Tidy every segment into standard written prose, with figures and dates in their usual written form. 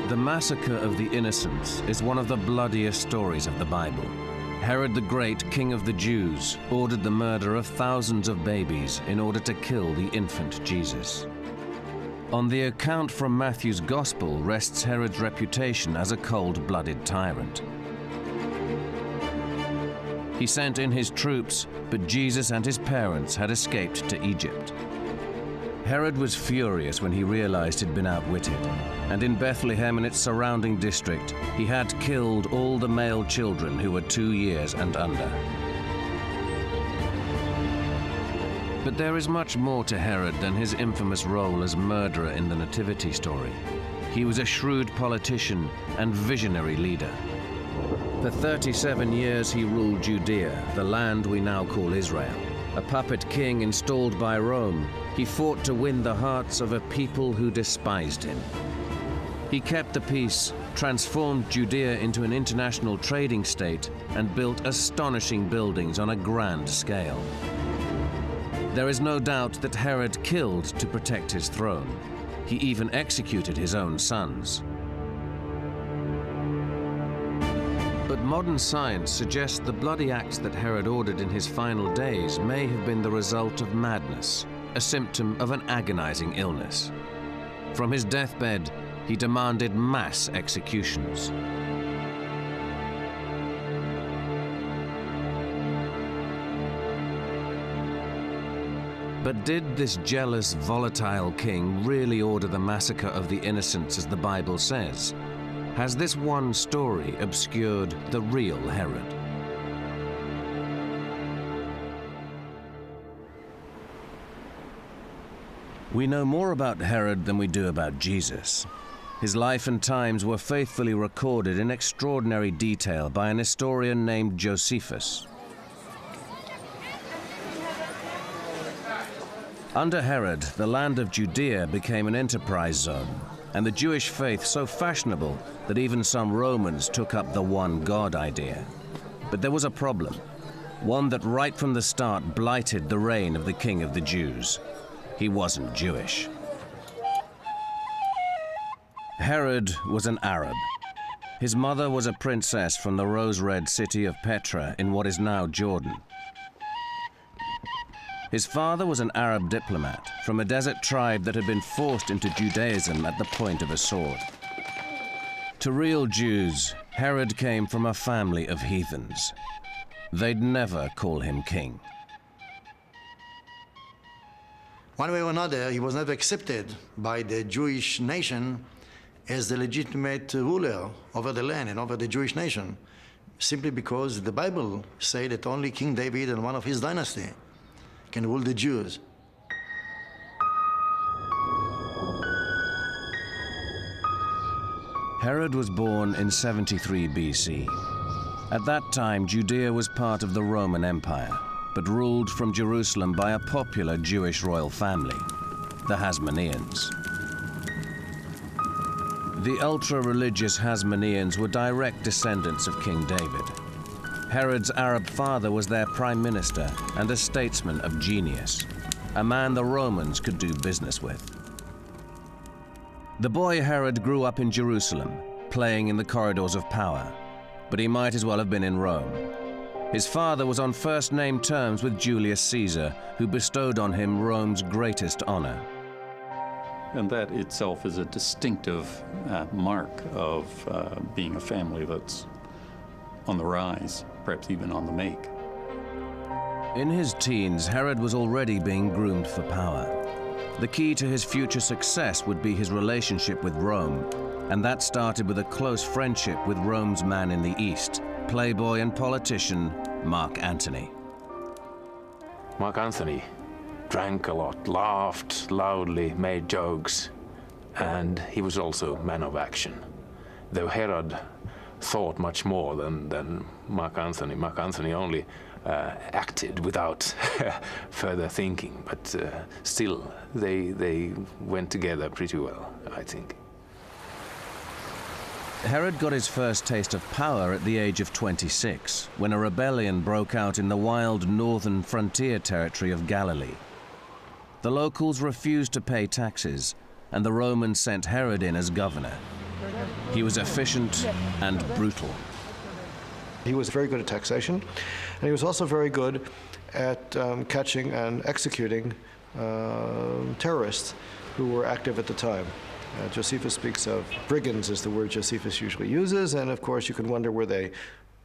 The massacre of the innocents is one of the bloodiest stories of the Bible. Herod the Great, king of the Jews, ordered the murder of thousands of babies in order to kill the infant Jesus. On the account from Matthew's Gospel rests Herod's reputation as a cold-blooded tyrant. He sent in his troops, but Jesus and his parents had escaped to Egypt. Herod was furious when he realized he'd been outwitted, and in Bethlehem and its surrounding district, he had killed all the male children who were 2 years and under. But there is much more to Herod than his infamous role as murderer in the Nativity story. He was a shrewd politician and visionary leader. For 37 years he ruled Judea, the land we now call Israel. A puppet king installed by Rome, he fought to win the hearts of a people who despised him. He kept the peace, transformed Judea into an international trading state, and built astonishing buildings on a grand scale. There is no doubt that Herod killed to protect his throne. He even executed his own sons. But modern science suggests the bloody acts that Herod ordered in his final days may have been the result of madness, a symptom of an agonizing illness. From his deathbed, he demanded mass executions. But did this jealous, volatile king really order the massacre of the innocents as the Bible says? Has this one story obscured the real Herod? We know more about Herod than we do about Jesus. His life and times were faithfully recorded in extraordinary detail by an historian named Josephus. Under Herod, the land of Judea became an enterprise zone, and the Jewish faith so fashionable that even some Romans took up the one God idea. But there was a problem, one that right from the start blighted the reign of the King of the Jews. He wasn't Jewish. Herod was an Arab. His mother was a princess from the rose-red city of Petra in what is now Jordan. His father was an Arab diplomat from a desert tribe that had been forced into Judaism at the point of a sword. To real Jews, Herod came from a family of heathens. They'd never call him king. One way or another, he was never accepted by the Jewish nation as the legitimate ruler over the land and over the Jewish nation, simply because the Bible says that only King David and one of his dynasty can rule the Jews. Herod was born in 73 BC. At that time, Judea was part of the Roman Empire, but ruled from Jerusalem by a popular Jewish royal family, the Hasmoneans. The ultra-religious Hasmoneans were direct descendants of King David. Herod's Arab father was their prime minister and a statesman of genius, a man the Romans could do business with. The boy Herod grew up in Jerusalem, playing in the corridors of power, but he might as well have been in Rome. His father was on first-name terms with Julius Caesar, who bestowed on him Rome's greatest honor. And that itself is a distinctive mark of being a family that's on the rise, perhaps even on the make. In his teens, Herod was already being groomed for power. The key to his future success would be his relationship with Rome, and that started with a close friendship with Rome's man in the East, playboy and politician Mark Antony. Mark Antony drank a lot, laughed loudly, made jokes, and he was also a man of action. Though Herod thought much more than Mark Antony. Mark Antony only acted without further thinking, but still they went together pretty well, I think. Herod got his first taste of power at the age of 26, when a rebellion broke out in the wild northern frontier territory of Galilee. The locals refused to pay taxes, and the Romans sent Herod in as governor. He was efficient and brutal. He was very good at taxation, and he was also very good at catching and executing terrorists who were active at the time. Josephus speaks of brigands is the word Josephus usually uses, and of course you can wonder, were they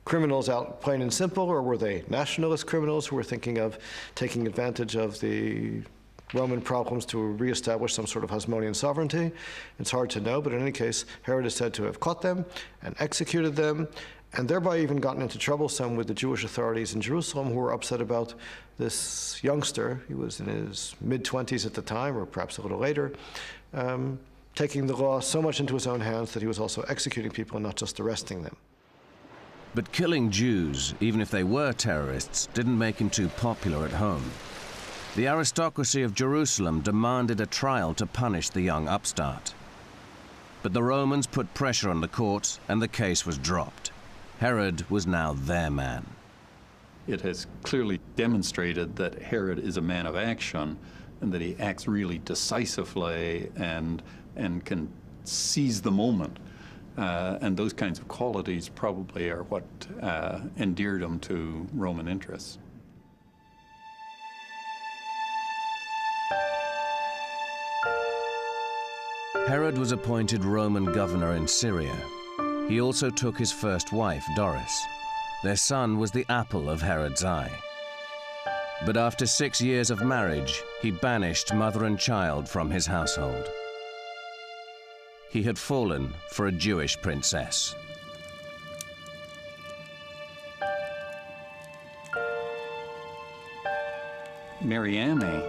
criminals out plain and simple, or were they nationalist criminals who were thinking of taking advantage of the Roman problems to reestablish some sort of Hasmonean sovereignty? It's hard to know, but in any case, Herod is said to have caught them and executed them, and thereby even gotten into trouble some with the Jewish authorities in Jerusalem, who were upset about this youngster. He was in his mid-20s at the time, or perhaps a little later, taking the law so much into his own hands that he was also executing people and not just arresting them. But killing Jews, even if they were terrorists, didn't make him too popular at home. The aristocracy of Jerusalem demanded a trial to punish the young upstart. But the Romans put pressure on the court, and the case was dropped. Herod was now their man. It has clearly demonstrated that Herod is a man of action, and that he acts really decisively and can seize the moment. And those kinds of qualities probably are what endeared him to Roman interests. Herod was appointed Roman governor in Syria. He also took his first wife, Doris. Their son was the apple of Herod's eye. But after 6 years of marriage, he banished mother and child from his household. He had fallen for a Jewish princess. Mariamne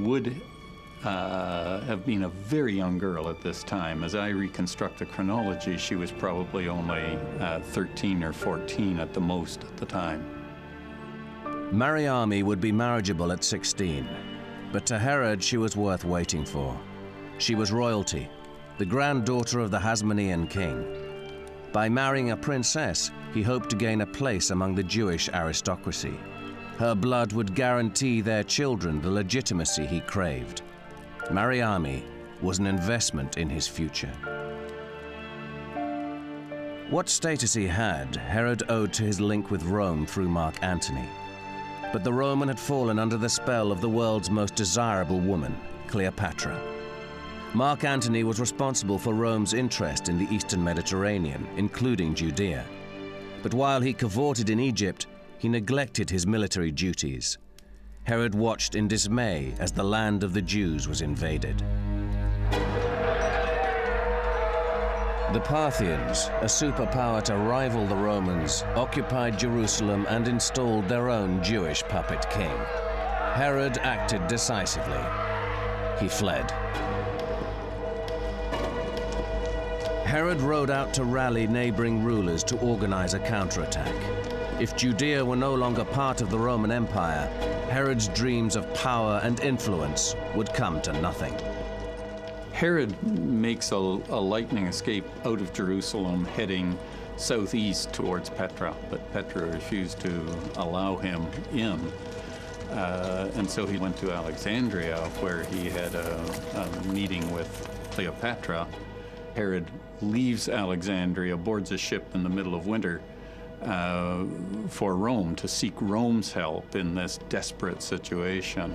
would have been a very young girl at this time. As I reconstruct the chronology, she was probably only 13 or 14 at the most at the time. Mariamne would be marriageable at 16, but to Herod she was worth waiting for. She was royalty, the granddaughter of the Hasmonean king. By marrying a princess, he hoped to gain a place among the Jewish aristocracy. Her blood would guarantee their children the legitimacy he craved. Mariamne was an investment in his future. What status he had, Herod owed to his link with Rome through Mark Antony. But the Roman had fallen under the spell of the world's most desirable woman, Cleopatra. Mark Antony was responsible for Rome's interest in the Eastern Mediterranean, including Judea. But while he cavorted in Egypt, he neglected his military duties. Herod watched in dismay as the land of the Jews was invaded. The Parthians, a superpower to rival the Romans, occupied Jerusalem and installed their own Jewish puppet king. Herod acted decisively. He fled. Herod rode out to rally neighboring rulers to organize a counterattack. If Judea were no longer part of the Roman Empire, Herod's dreams of power and influence would come to nothing. Herod makes a lightning escape out of Jerusalem, heading southeast towards Petra, but Petra refused to allow him in. And so he went to Alexandria, where he had a meeting with Cleopatra. Herod leaves Alexandria, boards a ship in the middle of winter for Rome, to seek Rome's help in this desperate situation.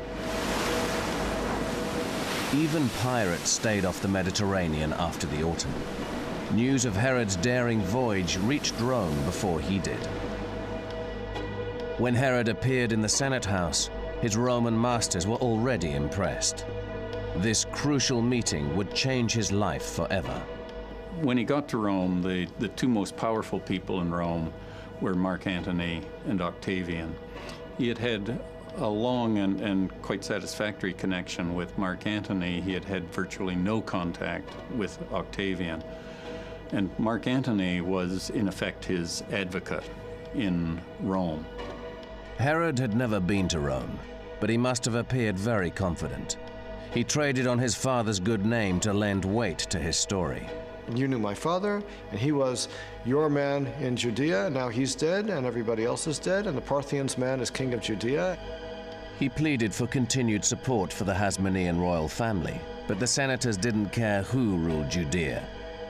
Even pirates stayed off the Mediterranean after the autumn. News of Herod's daring voyage reached Rome before he did. When Herod appeared in the Senate House, his Roman masters were already impressed. This crucial meeting would change his life forever. When he got to Rome, the two most powerful people in Rome were Mark Antony and Octavian. He had had a long and quite satisfactory connection with Mark Antony. He had had virtually no contact with Octavian. And Mark Antony was, in effect, his advocate in Rome. Herod had never been to Rome, but he must have appeared very confident. He traded on his father's good name to lend weight to his story. You knew my father, and he was your man in Judea, and now he's dead, and everybody else is dead, and the Parthians' man is king of Judea. He pleaded for continued support for the Hasmonean royal family, but the senators didn't care who ruled Judea.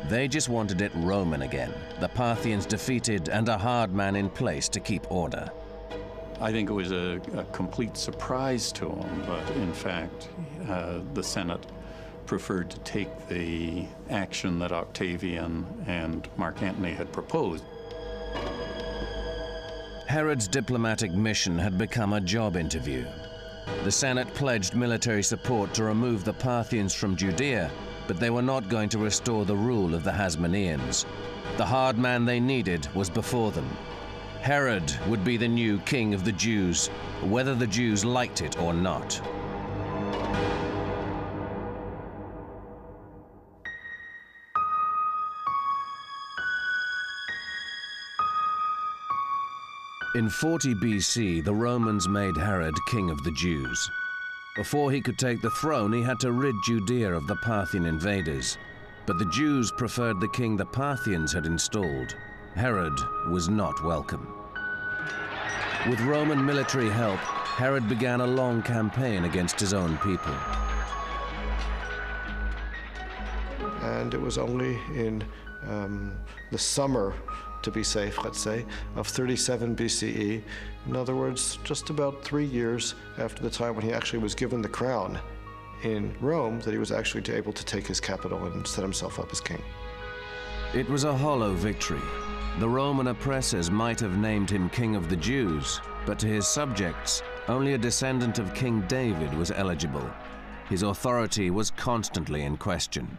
They just wanted it Roman again, the Parthians defeated and a hard man in place to keep order. I think it was a complete surprise to him, but in fact, the Senate preferred to take the action that Octavian and Mark Antony had proposed. Herod's diplomatic mission had become a job interview. The Senate pledged military support to remove the Parthians from Judea, but they were not going to restore the rule of the Hasmoneans. The hard man they needed was before them. Herod would be the new king of the Jews, whether the Jews liked it or not. In 40 BC, the Romans made Herod king of the Jews. Before he could take the throne, he had to rid Judea of the Parthian invaders. But the Jews preferred the king the Parthians had installed. Herod was not welcome. With Roman military help, Herod began a long campaign against his own people. And it was only in the summer, to be safe, let's say, of 37 BCE, in other words, just about 3 years after the time when he actually was given the crown in Rome, that he was actually able to take his capital and set himself up as king. It was a hollow victory. The Roman oppressors might have named him King of the Jews, but to his subjects, only a descendant of King David was eligible. His authority was constantly in question.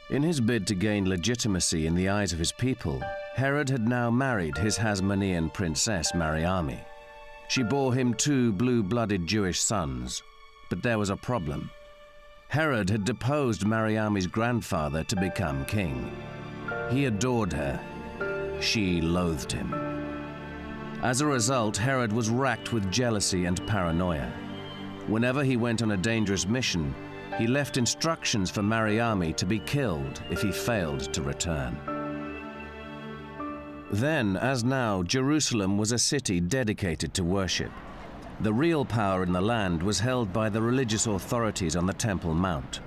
In his bid to gain legitimacy in the eyes of his people, Herod had now married his Hasmonean princess Mariamne. She bore him 2 blue-blooded Jewish sons, but there was a problem. Herod had deposed Mariamne's grandfather to become king. He adored her. She loathed him. As a result, Herod was racked with jealousy and paranoia. Whenever he went on a dangerous mission, he left instructions for Mariamne to be killed if he failed to return. Then, as now, Jerusalem was a city dedicated to worship. The real power in the land was held by the religious authorities on the Temple Mount.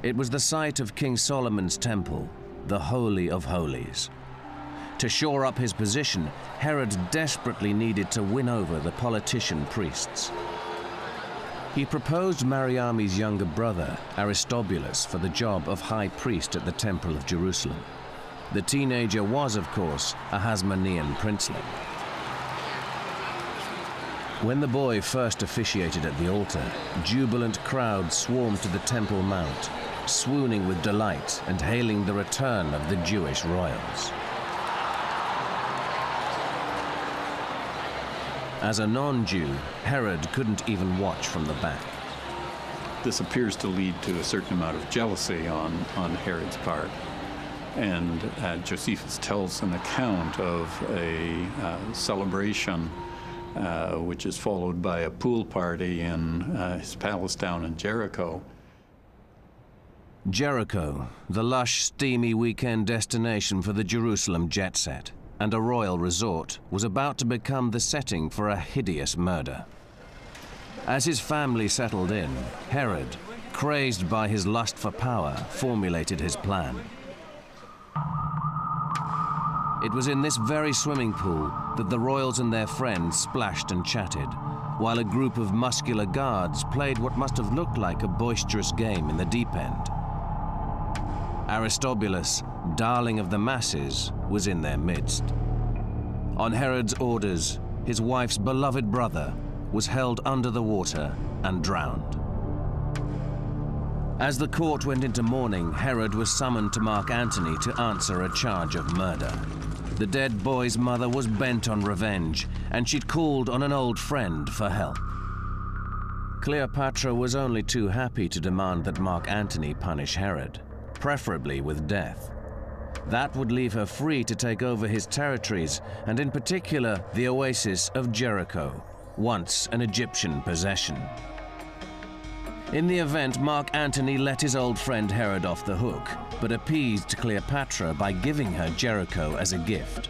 It was the site of King Solomon's temple, the Holy of Holies. To shore up his position, Herod desperately needed to win over the politician priests. He proposed Mariamne's younger brother, Aristobulus, for the job of high priest at the Temple of Jerusalem. The teenager was, of course, a Hasmonean princeling. When the boy first officiated at the altar, jubilant crowds swarmed to the Temple Mount, swooning with delight and hailing the return of the Jewish royals. As a non-Jew, Herod couldn't even watch from the back. This appears to lead to a certain amount of jealousy on Herod's part. And Josephus tells an account of a celebration which is followed by a pool party in his palace down in Jericho. Jericho, the lush, steamy weekend destination for the Jerusalem jet set, and a royal resort, was about to become the setting for a hideous murder. As his family settled in, Herod, crazed by his lust for power, formulated his plan. It was in this very swimming pool that the royals and their friends splashed and chatted, while a group of muscular guards played what must have looked like a boisterous game in the deep end. Aristobulus, darling of the masses, was in their midst. On Herod's orders, his wife's beloved brother was held under the water and drowned. As the court went into mourning, Herod was summoned to Mark Antony to answer a charge of murder. The dead boy's mother was bent on revenge, and she'd called on an old friend for help. Cleopatra was only too happy to demand that Mark Antony punish Herod, preferably with death. That would leave her free to take over his territories, and in particular, the oasis of Jericho, once an Egyptian possession. In the event, Mark Antony let his old friend Herod off the hook, but appeased Cleopatra by giving her Jericho as a gift.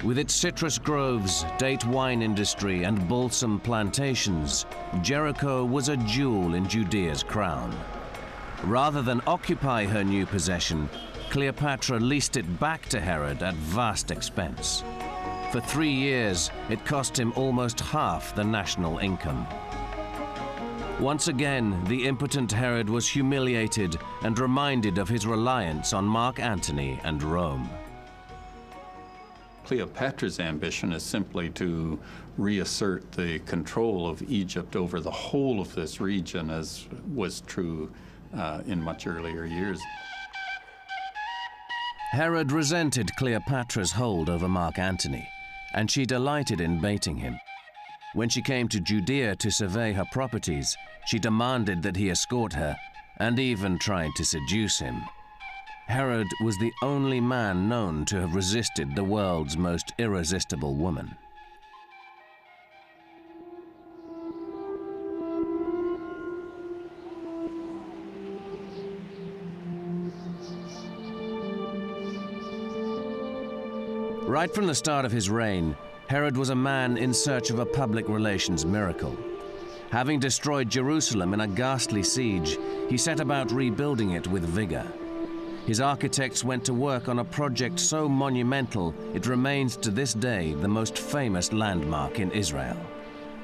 With its citrus groves, date wine industry, and balsam plantations, Jericho was a jewel in Judea's crown. Rather than occupy her new possession, Cleopatra leased it back to Herod at vast expense. For 3 years, it cost him almost half the national income. Once again, the impotent Herod was humiliated and reminded of his reliance on Mark Antony and Rome. Cleopatra's ambition is simply to reassert the control of Egypt over the whole of this region, as was true in much earlier years. Herod resented Cleopatra's hold over Mark Antony, and she delighted in baiting him. When she came to Judea to survey her properties, she demanded that he escort her, and even tried to seduce him. Herod was the only man known to have resisted the world's most irresistible woman. Right from the start of his reign, Herod was a man in search of a public relations miracle. Having destroyed Jerusalem in a ghastly siege, he set about rebuilding it with vigor. His architects went to work on a project so monumental it remains to this day the most famous landmark in Israel,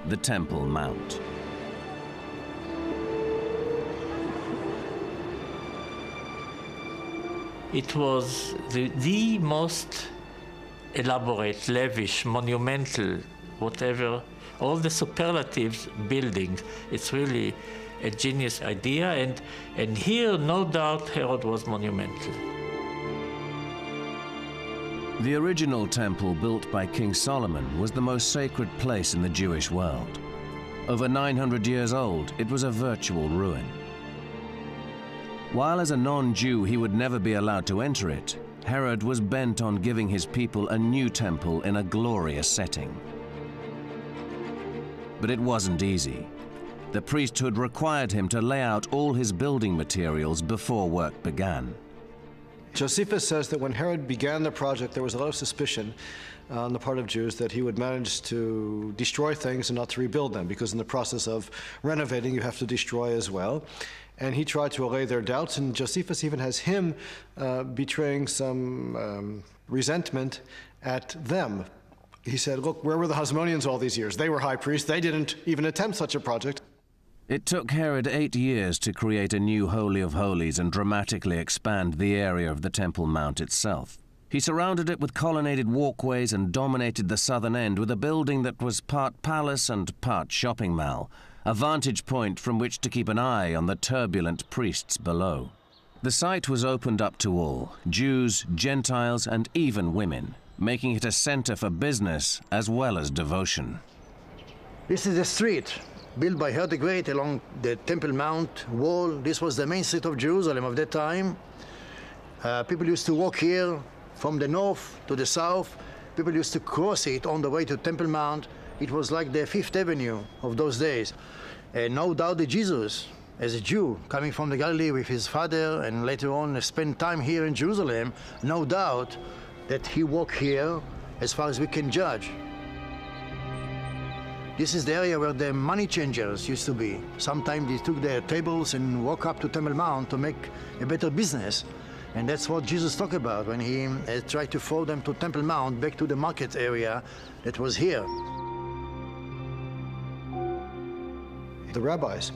the Temple Mount. It was the most elaborate, lavish, monumental, whatever, all the superlatives building. It's really a genius idea, and here, no doubt, Herod was monumental. The original temple built by King Solomon was the most sacred place in the Jewish world. Over 900 years old, it was a virtual ruin. While as a non-Jew he would never be allowed to enter it, Herod was bent on giving his people a new temple in a glorious setting. But it wasn't easy. The priesthood required him to lay out all his building materials before work began. Josephus says that when Herod began the project, there was a lot of suspicion on the part of Jews that he would manage to destroy things and not to rebuild them, because in the process of renovating, you have to destroy as well. And he tried to allay their doubts, and Josephus even has him betraying some resentment at them. He said, look, where were the Hasmoneans all these years? They were high priests. They didn't even attempt such a project. It took Herod 8 years to create a new Holy of Holies and dramatically expand the area of the Temple Mount itself. He surrounded it with colonnaded walkways and dominated the southern end with a building that was part palace and part shopping mall, a vantage point from which to keep an eye on the turbulent priests below. The site was opened up to all, Jews, Gentiles, and even women, making it a center for business as well as devotion. This is the street built by Herod the Great along the Temple Mount wall. This was the main street of Jerusalem of that time. People used to walk here from the north to the south. People used to cross it on the way to Temple Mount. It was like the Fifth Avenue of those days. And no doubt that Jesus, as a Jew, coming from the Galilee with his father and later on spent time here in Jerusalem, no doubt that he walked here as far as we can judge. This is the area where the money changers used to be. Sometimes they took their tables and walked up to Temple Mount to make a better business. And that's what Jesus talked about when he tried to follow them to Temple Mount, back to the market area that was here. The rabbis,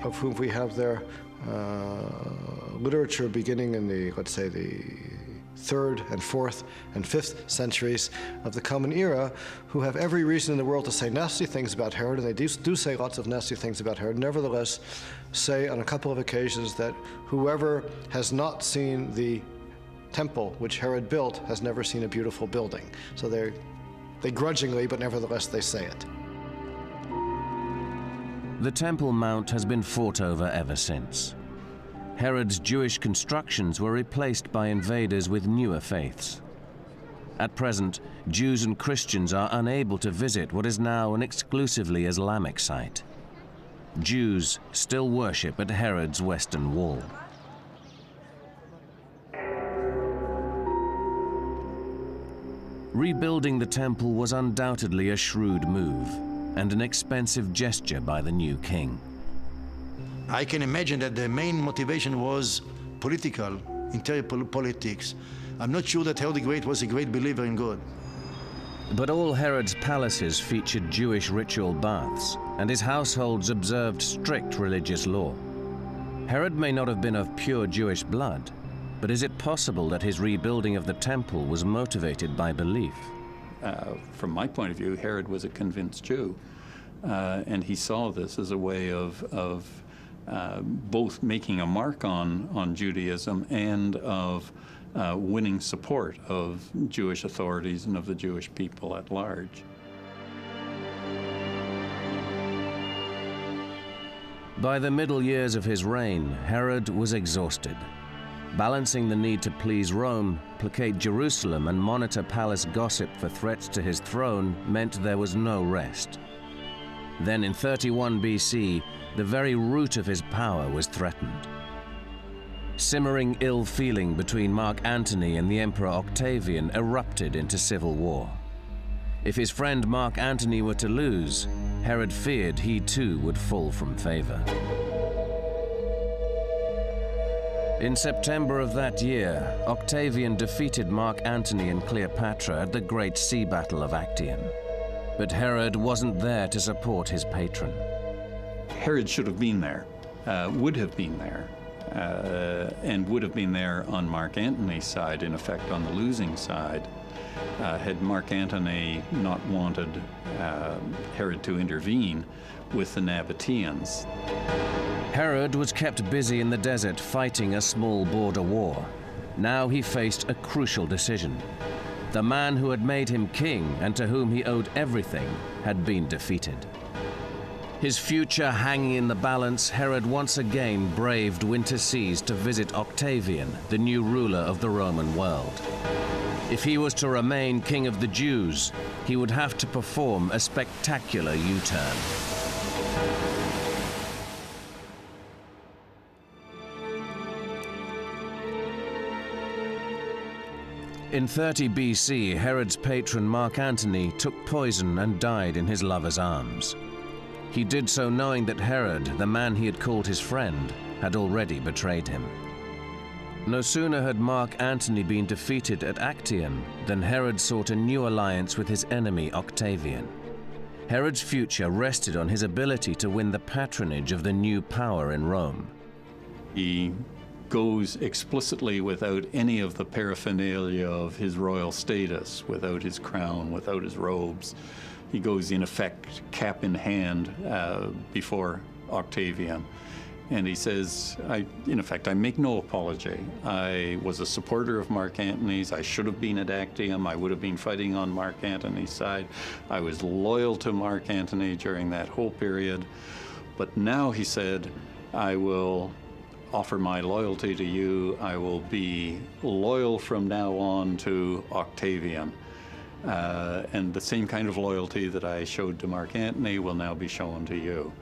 of whom we have their literature beginning in the, let's say, the 3rd and 4th and 5th centuries of the Common Era, who have every reason in the world to say nasty things about Herod, and they do say lots of nasty things about Herod, nevertheless say on a couple of occasions that whoever has not seen the temple which Herod built has never seen a beautiful building. So they grudgingly, but nevertheless they say it. The Temple Mount has been fought over ever since. Herod's Jewish constructions were replaced by invaders with newer faiths. At present, Jews and Christians are unable to visit what is now an exclusively Islamic site. Jews still worship at Herod's Western Wall. Rebuilding the temple was undoubtedly a shrewd move and an expensive gesture by the new king. I can imagine that the main motivation was political, interior politics. I'm not sure that Herod the Great was a great believer in God. But all Herod's palaces featured Jewish ritual baths, and his households observed strict religious law. Herod may not have been of pure Jewish blood, but is it possible that his rebuilding of the temple was motivated by belief? From my point of view, Herod was a convinced Jew, and he saw this as a way of both making a mark on Judaism and of winning support of Jewish authorities and of the Jewish people at large. By the middle years of his reign, Herod was exhausted. Balancing the need to please Rome, placate Jerusalem, and monitor palace gossip for threats to his throne meant there was no rest. Then in 31 BC, the very root of his power was threatened. Simmering ill feeling between Mark Antony and the Emperor Octavian erupted into civil war. If his friend Mark Antony were to lose, Herod feared he too would fall from favor. In September of that year, Octavian defeated Mark Antony and Cleopatra at the Great Sea Battle of Actium. But Herod wasn't there to support his patron. Herod should have been there, would have been there, and would have been there on Mark Antony's side, in effect on the losing side, had Mark Antony not wanted Herod to intervene with the Nabateans. Herod was kept busy in the desert fighting a small border war. Now he faced a crucial decision. The man who had made him king and to whom he owed everything had been defeated. His future hanging in the balance, Herod once again braved winter seas to visit Octavian, the new ruler of the Roman world. If he was to remain king of the Jews, he would have to perform a spectacular U-turn. In 30 BC, Herod's patron Mark Antony took poison and died in his lover's arms. He did so knowing that Herod, the man he had called his friend, had already betrayed him. No sooner had Mark Antony been defeated at Actium than Herod sought a new alliance with his enemy Octavian. Herod's future rested on his ability to win the patronage of the new power in Rome. He goes explicitly without any of the paraphernalia of his royal status, without his crown, without his robes. He goes, in effect, cap in hand before Octavian. And he says, in effect, I make no apology. I was a supporter of Mark Antony's. I should have been at Actium. I would have been fighting on Mark Antony's side. I was loyal to Mark Antony during that whole period. But now, he said, I will offer my loyalty to you. I will be loyal from now on to Octavian. And the same kind of loyalty that I showed to Mark Antony will now be shown to you.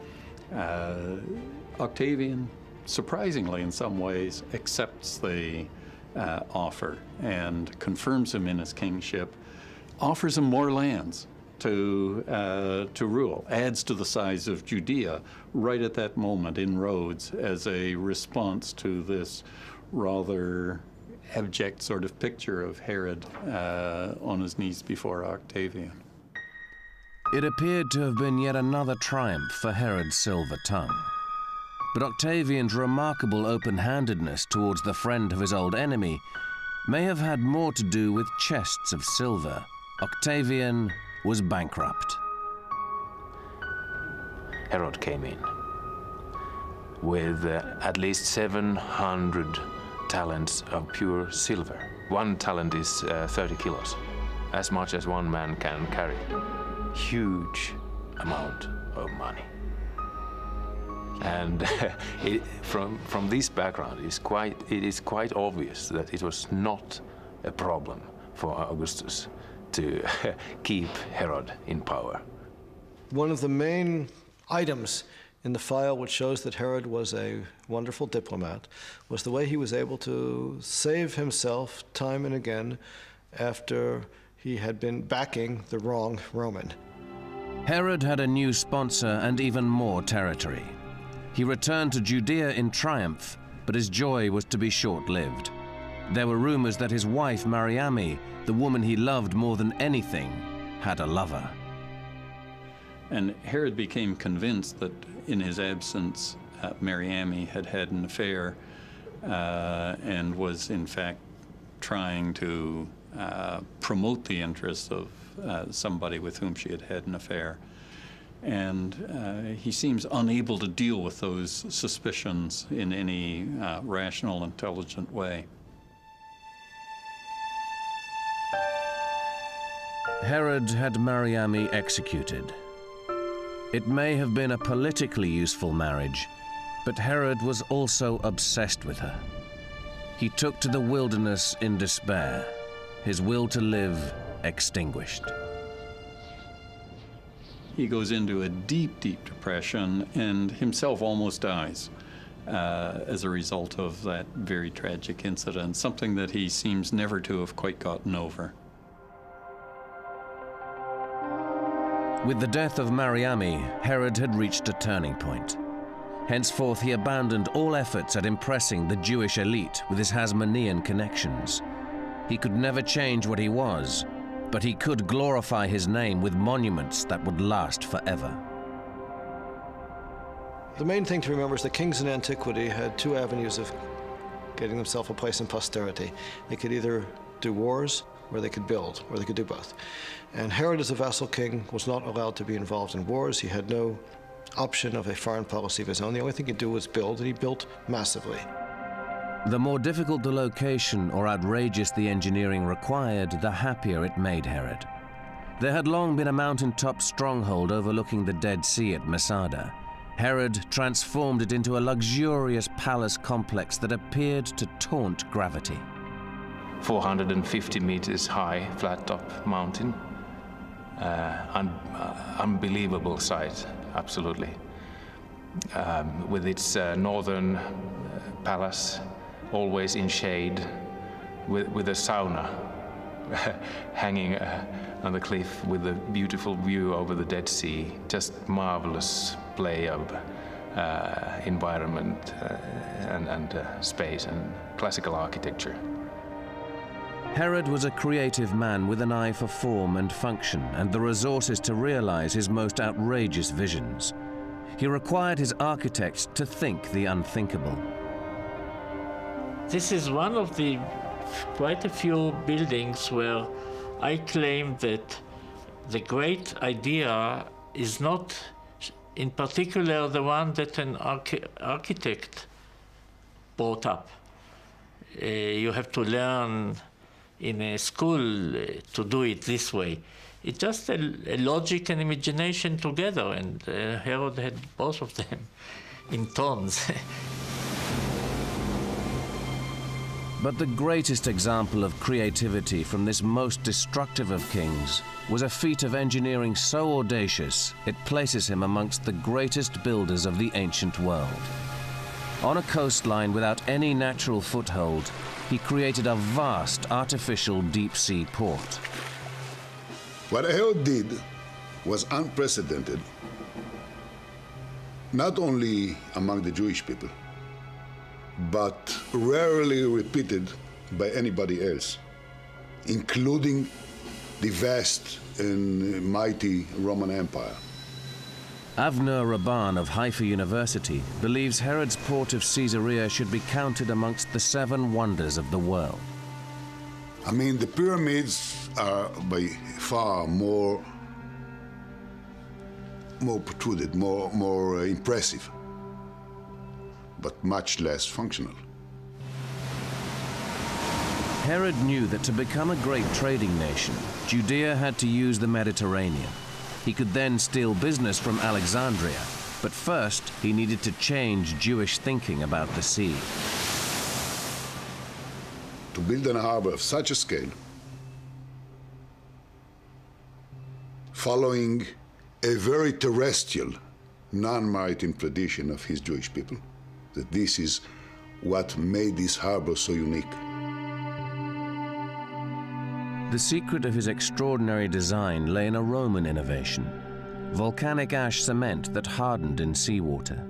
Octavian, surprisingly in some ways, accepts the offer and confirms him in his kingship, offers him more lands to rule, adds to the size of Judea right at that moment in Rhodes as a response to this rather abject sort of picture of Herod on his knees before Octavian. It appeared to have been yet another triumph for Herod's silver tongue. But Octavian's remarkable open-handedness towards the friend of his old enemy may have had more to do with chests of silver. Octavian was bankrupt. Herod came in with at least 700 talents of pure silver. 1 talent is 30 kilos, as much as one man can carry. Huge amount of money. And from this background, it is quite obvious that it was not a problem for Augustus to keep Herod in power. One of the main items in the file which shows that Herod was a wonderful diplomat was the way he was able to save himself time and again after he had been backing the wrong Roman. Herod had a new sponsor and even more territory. He returned to Judea in triumph, but his joy was to be short-lived. There were rumors that his wife, Mariamne, the woman he loved more than anything, had a lover. And Herod became convinced that in his absence, Mariamne had had an affair and was in fact trying to promote the interests of somebody with whom she had had an affair. And he seems unable to deal with those suspicions in any rational, intelligent way. Herod had Mariamne executed. It may have been a politically useful marriage, but Herod was also obsessed with her. He took to the wilderness in despair, his will to live extinguished. He goes into a deep, deep depression and himself almost dies as a result of that very tragic incident, something that he seems never to have quite gotten over. With the death of Mariamne, Herod had reached a turning point. Henceforth, he abandoned all efforts at impressing the Jewish elite with his Hasmonean connections. He could never change what he was, but he could glorify his name with monuments that would last forever. The main thing to remember is that kings in antiquity had two avenues of getting themselves a place in posterity. They could either do wars, or they could build, or they could do both. And Herod, as a vassal king, was not allowed to be involved in wars. He had no option of a foreign policy of his own. The only thing he could do was build, and he built massively. The more difficult the location or outrageous the engineering required, the happier it made Herod. There had long been a mountaintop stronghold overlooking the Dead Sea at Masada. Herod transformed it into a luxurious palace complex that appeared to taunt gravity. 450 meters high, flat-top mountain. Unbelievable sight, absolutely. With its northern palace, always in shade, with a sauna hanging on the cliff with a beautiful view over the Dead Sea. Just marvelous play of environment and space and classical architecture. Herod was a creative man with an eye for form and function and the resources to realize his most outrageous visions. He required his architects to think the unthinkable. This is one of the quite a few buildings where I claim that the great idea is not in particular the one that an architect brought up. You have to learn in a school to do it this way. It's just a logic and imagination together, and Herod had both of them in tons. But the greatest example of creativity from this most destructive of kings was a feat of engineering so audacious it places him amongst the greatest builders of the ancient world. On a coastline without any natural foothold, he created a vast artificial deep-sea port. What Herod did was unprecedented, not only among the Jewish people, but rarely repeated by anybody else, including the vast and mighty Roman Empire. Avner Rabban of Haifa University believes Herod's port of Caesarea should be counted amongst the 7 wonders of the world. I mean, the pyramids are by far more protruded, more impressive, but much less functional. Herod knew that to become a great trading nation, Judea had to use the Mediterranean. He could then steal business from Alexandria, but first he needed to change Jewish thinking about the sea. To build a harbor of such a scale, following a very terrestrial, non-maritime tradition of his Jewish people, that this is what made this harbor so unique. The secret of his extraordinary design lay in a Roman innovation, volcanic ash cement that hardened in seawater.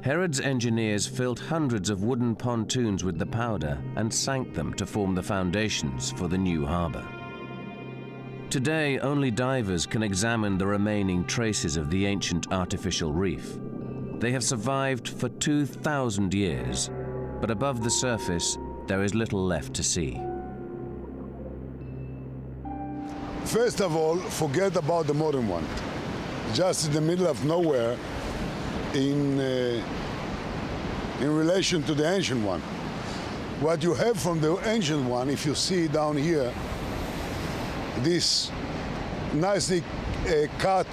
Herod's engineers filled hundreds of wooden pontoons with the powder and sank them to form the foundations for the new harbor. Today, only divers can examine the remaining traces of the ancient artificial reef. They have survived for 2,000 years, but above the surface, there is little left to see. First of all, forget about the modern one. Just in the middle of nowhere in relation to the ancient one. What you have from the ancient one, if you see down here, this nicely cut,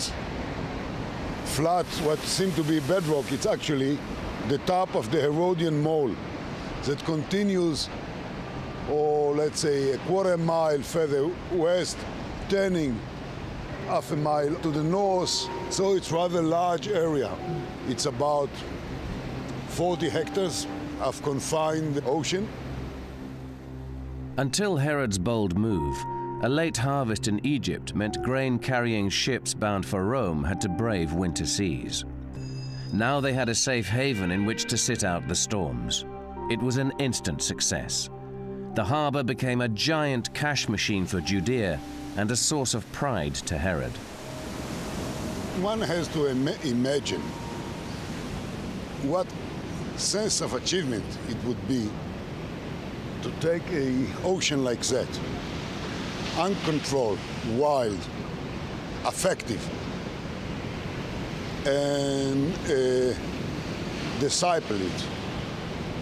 flat, what seemed to be bedrock, it's actually the top of the Herodian mole that continues, or let's say a quarter mile further west, turning half a mile to the north. So it's rather large area. It's about 40 hectares of confined ocean. Until Herod's bold move, a late harvest in Egypt meant grain-carrying ships bound for Rome had to brave winter seas. Now they had a safe haven in which to sit out the storms. It was an instant success. The harbor became a giant cash machine for Judea and a source of pride to Herod. One has to imagine what sense of achievement it would be to take an ocean like that, uncontrolled, wild, effective, and disciple it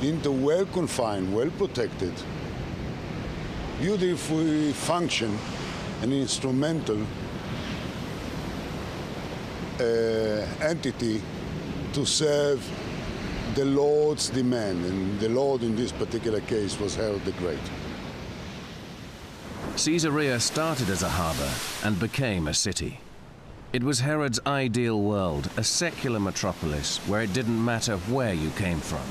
into well-confined, well-protected, beautifully function and instrumental entity to serve the Lord's demand, and the Lord in this particular case was Herod the Great. Caesarea started as a harbor and became a city. It was Herod's ideal world, a secular metropolis where it didn't matter where you came from.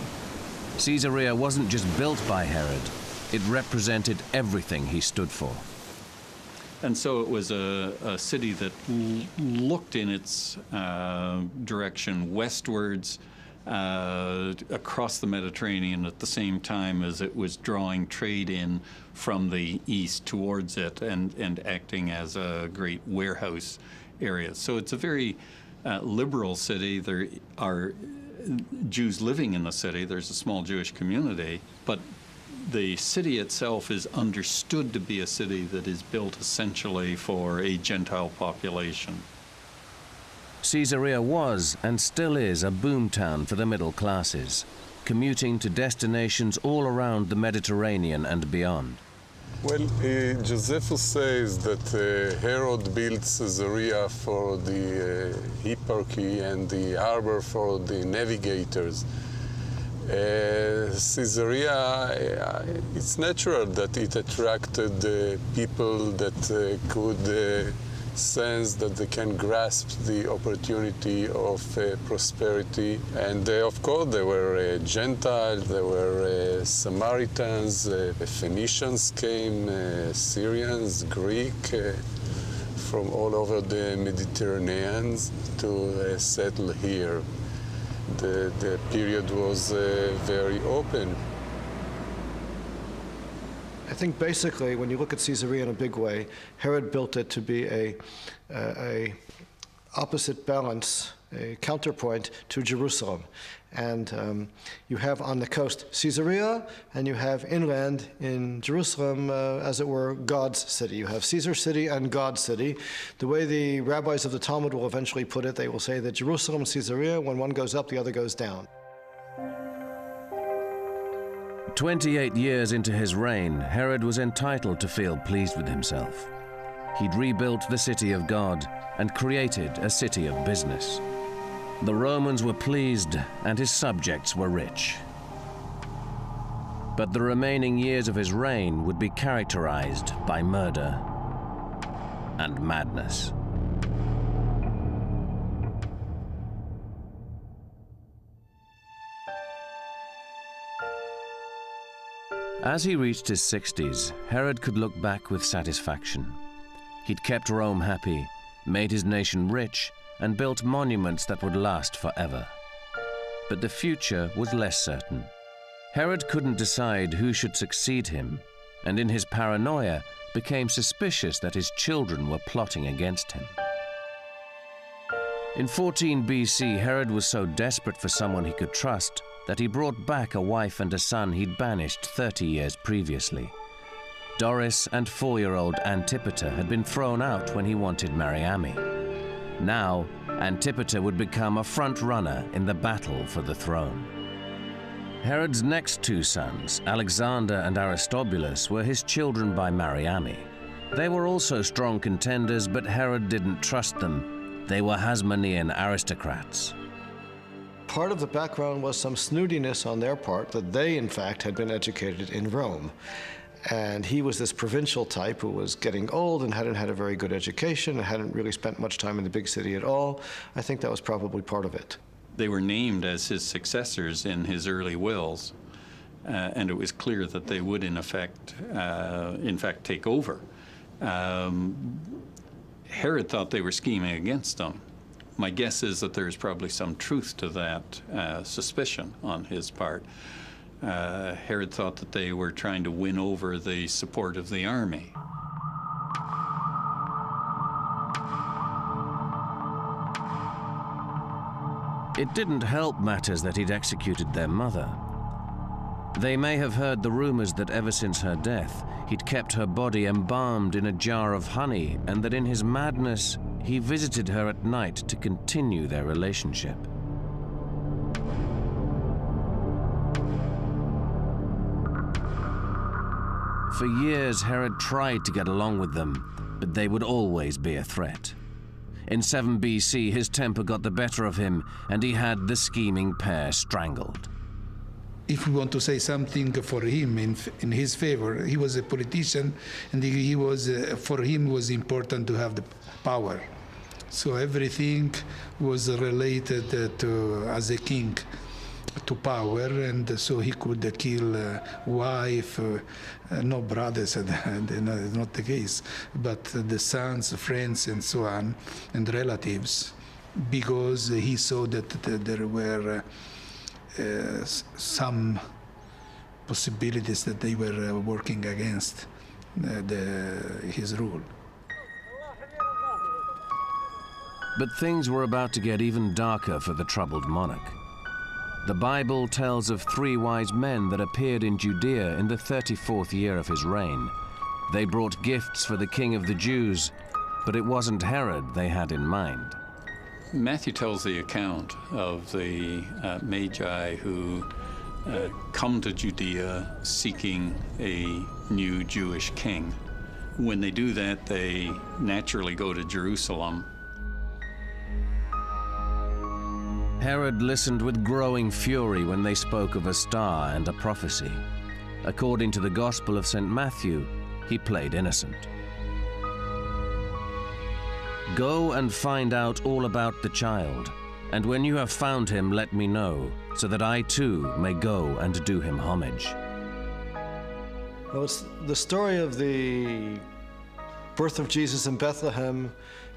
Caesarea wasn't just built by Herod, it represented everything he stood for. And so it was a city that looked in its direction westwards across the Mediterranean at the same time as it was drawing trade in from the east towards it and acting as a great warehouse area. So it's a very liberal city. There are Jews living in the city. There's a small Jewish community, but the city itself is understood to be a city that is built essentially for a Gentile population. Caesarea was and still is a boomtown for the middle classes, commuting to destinations all around the Mediterranean and beyond. Well, Josephus says that Herod built Caesarea for the hipparchy and the harbor for the navigators. Caesarea, it's natural that it attracted people that could sense that they can grasp the opportunity of prosperity. And of course, there were Gentiles, there were Samaritans, Phoenicians came, Syrians, Greek, from all over the Mediterranean to settle here. The period was very open. I think basically, when you look at Caesarea in a big way, Herod built it to be a opposite balance, a counterpoint to Jerusalem. And you have on the coast Caesarea, and you have inland in Jerusalem, as it were, God's city. You have Caesar city and God's city. The way the rabbis of the Talmud will eventually put it, they will say that Jerusalem and Caesarea, when one goes up, the other goes down. 28 years into his reign, Herod was entitled to feel pleased with himself. He'd rebuilt the city of God and created a city of business. The Romans were pleased and his subjects were rich. But the remaining years of his reign would be characterized by murder and madness. As he reached his 60s, Herod could look back with satisfaction. He'd kept Rome happy, made his nation rich, and built monuments that would last forever. but the future was less certain. Herod couldn't decide who should succeed him, and in his paranoia became suspicious that his children were plotting against him. In 14 BC, Herod was so desperate for someone he could trust that he brought back a wife and a son he'd banished 30 years previously. Doris and 4-year-old Antipater had been thrown out when he wanted Mariamne. Now, Antipater would become a front-runner in the battle for the throne. Herod's next 2 sons, Alexander and Aristobulus, were his children by Mariamne. They were also strong contenders, but Herod didn't trust them. They were Hasmonean aristocrats. Part of the background was some snootiness on their part that they, in fact, had been educated in Rome. And he was this provincial type who was getting old and hadn't had a very good education and hadn't really spent much time in the big city at all. I think that was probably part of it. They were named as his successors in his early wills, and it was clear that they would, in fact, take over. Herod thought they were scheming against them. My guess is that there's probably some truth to that suspicion on his part. Herod thought that they were trying to win over the support of the army. It didn't help matters that he'd executed their mother. They may have heard the rumors that ever since her death, he'd kept her body embalmed in a jar of honey, and that in his madness, he visited her at night to continue their relationship. For years, Herod tried to get along with them, but they would always be a threat. In 7 BC, his temper got the better of him, and he had the scheming pair strangled. If we want to say something for him in his favor, he was a politician, and for him it was important to have the power. So everything was related to, as a king, to power, and so he could kill wife, no brothers, not the case, but the sons, friends, and so on, and relatives, because he saw that there were some possibilities that they were working against his rule. But things were about to get even darker for the troubled monarch. The Bible tells of 3 wise men that appeared in Judea in the 34th year of his reign. They brought gifts for the king of the Jews, but it wasn't Herod they had in mind. Matthew tells the account of the Magi who come to Judea seeking a new Jewish king. When they do that, they naturally go to Jerusalem. Herod listened with growing fury when they spoke of a star and a prophecy. According to the Gospel of St. Matthew, he played innocent. Go and find out all about the child, and when you have found him, let me know, so that I too may go and do him homage. Well, it's the story of the birth of Jesus in Bethlehem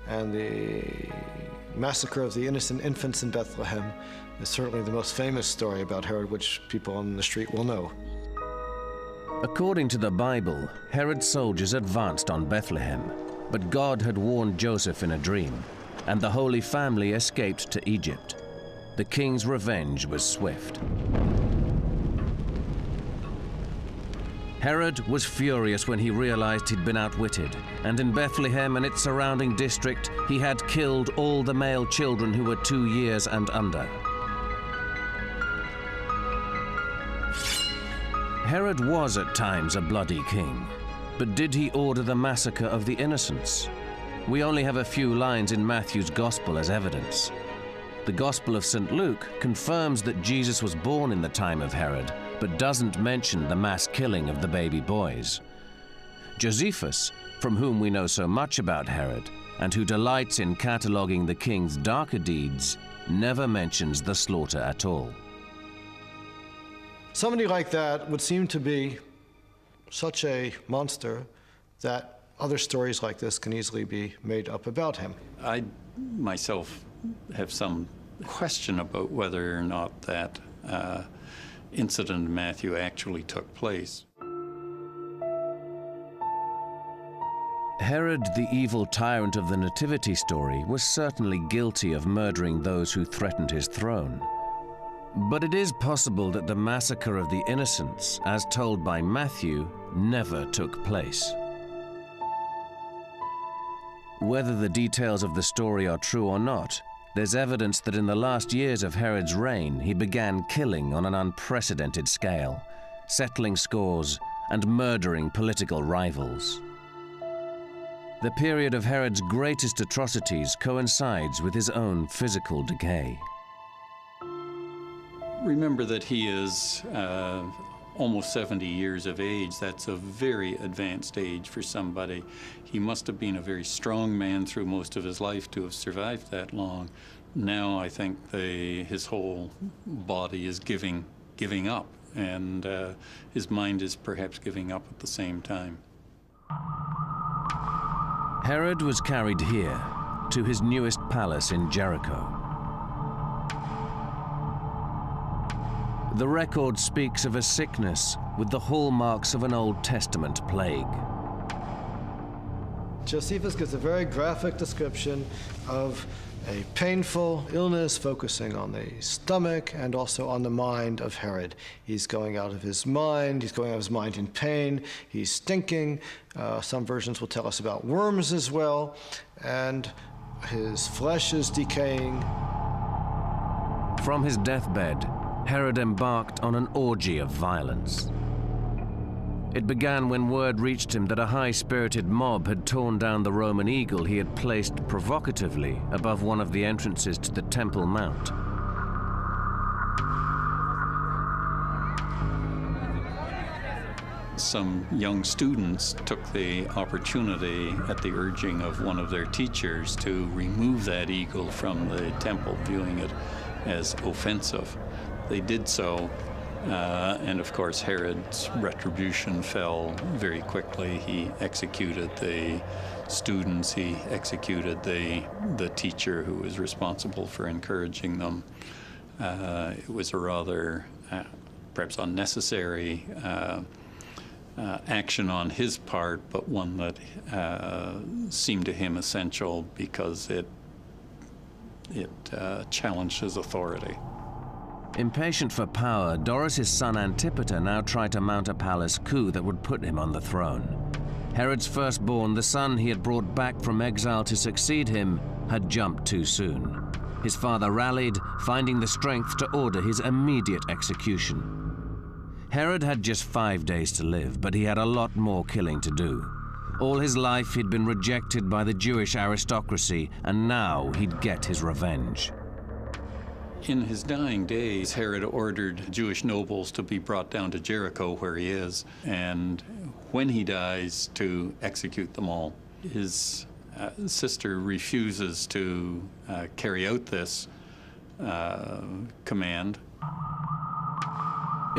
and the massacre of the innocent infants in Bethlehem is certainly the most famous story about Herod, which people on the street will know. According to the Bible, Herod's soldiers advanced on Bethlehem, but God had warned Joseph in a dream, and the Holy Family escaped to Egypt. The king's revenge was swift. Herod was furious when he realized he'd been outwitted, and in Bethlehem and its surrounding district, he had killed all the male children who were 2 years and under. Herod was at times a bloody king, but did he order the massacre of the innocents? We only have a few lines in Matthew's Gospel as evidence. The Gospel of St. Luke confirms that Jesus was born in the time of Herod, but doesn't mention the mass killing of the baby boys. Josephus, from whom we know so much about Herod, and who delights in cataloguing the king's darker deeds, never mentions the slaughter at all. Somebody like that would seem to be such a monster that other stories like this can easily be made up about him. I myself have some question about whether or not that incident in Matthew actually took place. Herod, the evil tyrant of the Nativity story, was certainly guilty of murdering those who threatened his throne. But it is possible that the massacre of the innocents, as told by Matthew, never took place. Whether the details of the story are true or not, there's evidence that in the last years of Herod's reign, he began killing on an unprecedented scale, settling scores and murdering political rivals. The period of Herod's greatest atrocities coincides with his own physical decay. Remember that he is almost 70 years of age. That's a very advanced age for somebody. He must have been a very strong man through most of his life to have survived that long. Now I think his whole body is giving up, and his mind is perhaps giving up at the same time. Herod was carried here, to his newest palace in Jericho. The record speaks of a sickness with the hallmarks of an Old Testament plague. Josephus gives a very graphic description of a painful illness focusing on the stomach and also on the mind of Herod. He's going out of his mind, he's going out of his mind in pain, he's stinking. Some versions will tell us about worms as well, and his flesh is decaying. From his deathbed, Herod embarked on an orgy of violence. It began when word reached him that a high-spirited mob had torn down the Roman eagle he had placed provocatively above one of the entrances to the Temple Mount. Some young students took the opportunity, at the urging of one of their teachers, to remove that eagle from the temple, viewing it as offensive. They did so, and of course Herod's retribution fell very quickly. He executed the students, he executed the teacher who was responsible for encouraging them. It was a rather, perhaps unnecessary action on his part, but one that seemed to him essential because it challenged his authority. Impatient for power, Doris's son Antipater now tried to mount a palace coup that would put him on the throne. Herod's firstborn, the son he had brought back from exile to succeed him, had jumped too soon. His father rallied, finding the strength to order his immediate execution. Herod had just 5 days to live, but he had a lot more killing to do. All his life he'd been rejected by the Jewish aristocracy, and now he'd get his revenge. In his dying days, Herod ordered Jewish nobles to be brought down to Jericho, where he is, and when he dies, to execute them all. His sister refuses to carry out this command.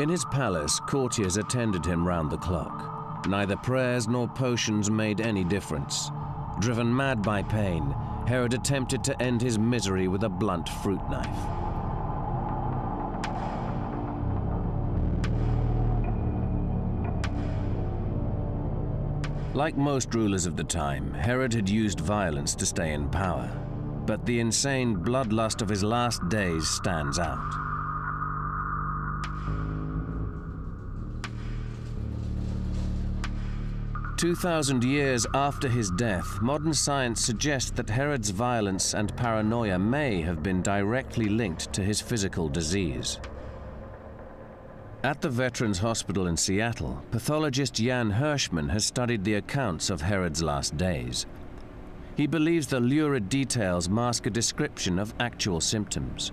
In his palace, courtiers attended him round the clock. Neither prayers nor potions made any difference. Driven mad by pain, Herod attempted to end his misery with a blunt fruit knife. Like most rulers of the time, Herod had used violence to stay in power, but the insane bloodlust of his last days stands out. "2,000 years after his death, modern science suggests that Herod's violence and paranoia may have been directly linked to his physical disease. At the Veterans Hospital in Seattle, pathologist Jan Hirschman has studied the accounts of Herod's last days. He believes the lurid details mask a description of actual symptoms.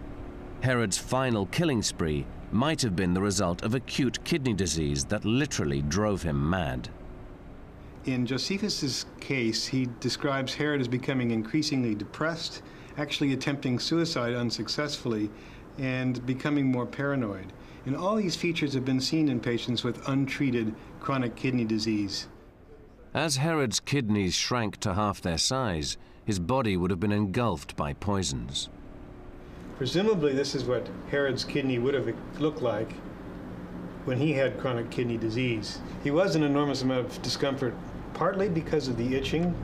Herod's final killing spree might have been the result of acute kidney disease that literally drove him mad. In Josephus's case, he describes Herod as becoming increasingly depressed, actually attempting suicide unsuccessfully, and becoming more paranoid. And all these features have been seen in patients with untreated chronic kidney disease. As Herod's kidneys shrank to half their size, his body would have been engulfed by poisons. Presumably, this is what Herod's kidney would have looked like when he had chronic kidney disease. He was in an enormous amount of discomfort, partly because of the itching,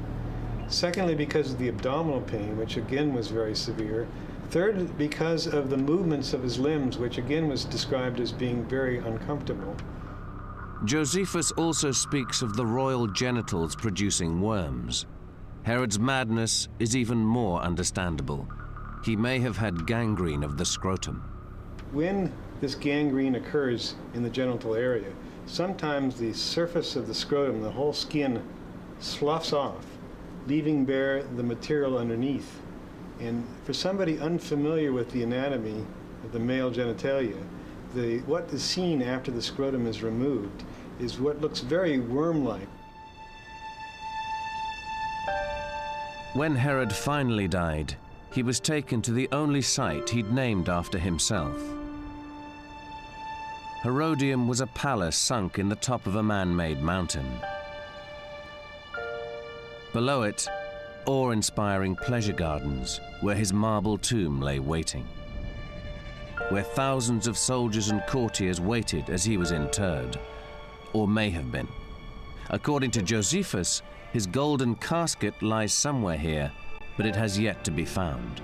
secondly because of the abdominal pain, which again was very severe, third because of the movements of his limbs, which again was described as being very uncomfortable. Josephus also speaks of the royal genitals producing worms. Herod's madness is even more understandable. He may have had gangrene of the scrotum. When this gangrene occurs in the genital area, sometimes the surface of the scrotum, the whole skin, sloughs off, leaving bare the material underneath. And for somebody unfamiliar with the anatomy of the male genitalia, what is seen after the scrotum is removed is what looks very worm-like. When Herod finally died, he was taken to the only site he'd named after himself. Herodium was a palace sunk in the top of a man-made mountain. Below it, awe-inspiring pleasure gardens where his marble tomb lay waiting, where thousands of soldiers and courtiers waited as he was interred, or may have been. According to Josephus, his golden casket lies somewhere here, but it has yet to be found.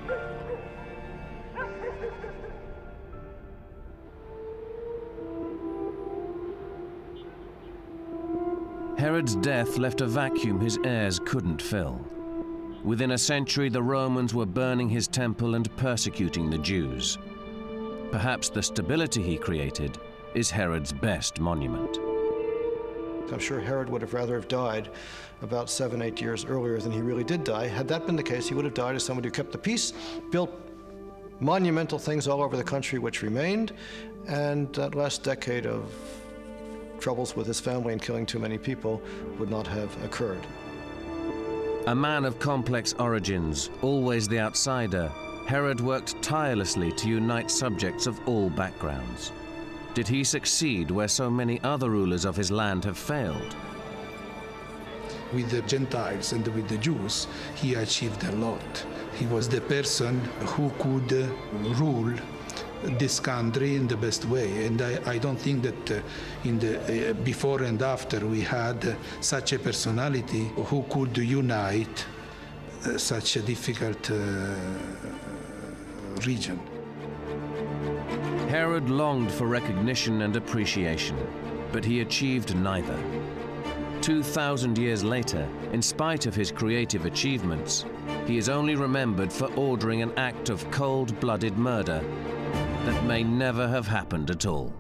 Herod's death left a vacuum his heirs couldn't fill. Within a century, the Romans were burning his temple and persecuting the Jews. Perhaps the stability he created is Herod's best monument. I'm sure Herod would have rather have died about 7, 8 years earlier than he really did die. Had that been the case, he would have died as somebody who kept the peace, built monumental things all over the country which remained, and that last decade of troubles with his family and killing too many people would not have occurred. A man of complex origins, always the outsider, Herod worked tirelessly to unite subjects of all backgrounds. Did he succeed where so many other rulers of his land have failed? With the Gentiles and with the Jews, he achieved a lot. He was the person who could rule this country in the best way. And I don't think that in the before and after we had such a personality who could unite such a difficult region. Herod longed for recognition and appreciation, but he achieved neither. 2,000 years later, in spite of his creative achievements, he is only remembered for ordering an act of cold-blooded murder that may never have happened at all.